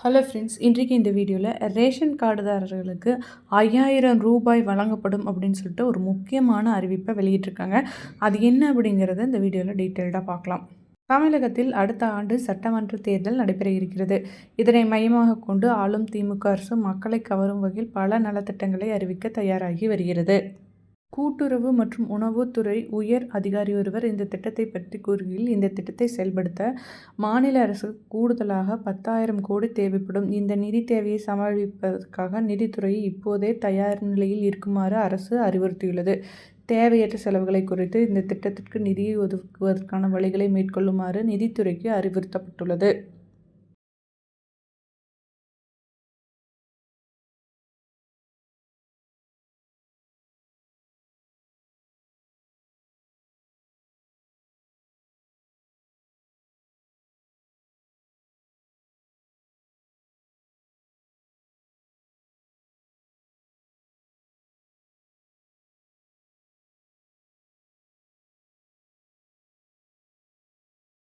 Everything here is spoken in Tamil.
ஹலோ ஃப்ரெண்ட்ஸ், இன்றைக்கு இந்த வீடியோவில் ரேஷன் கார்டுதாரர்களுக்கு ரூ. 5000 வழங்கப்படும் அப்படின்னு சொல்லிட்டு ஒரு முக்கியமான அறிவிப்பை வெளியிட்டிருக்காங்க. அது என்ன அப்படிங்கிறத இந்த வீடியோவில் டீட்டெயில்டாக பார்க்கலாம். தமிழகத்தில் அடுத்த ஆண்டு சட்டமன்ற தேர்தல் நடைபெற இருக்கிறது. இதனை மையமாக கொண்டு ஆளும் திமுக அரசு மக்களை கவரும் வகையில் பல நலத்திட்டங்களை அறிவிக்க தயாராகி வருகிறது. கூட்டுறவு மற்றும் உணவுத்துறை உயர் அதிகாரி ஒருவர் இந்த திட்டத்தை பற்றி கூறுகையில், இந்த திட்டத்தை செயல்படுத்த மாநில அரசுக்கு கூடுதலாக 10,000 கோடி தேவைப்படும். இந்த நிதி தேவையை சமாளிப்பதற்காக நிதித்துறையை இப்போதே தயார் நிலையில் இருக்குமாறு அரசு அறிவுறுத்தியுள்ளது. தேவையற்ற செலவுகளை குறைத்து இந்த திட்டத்திற்கு நிதியை ஒதுக்குவதற்கான வழிகளை மேற்கொள்ளுமாறு நிதித்துறைக்கு அறிவுறுத்தப்பட்டுள்ளது.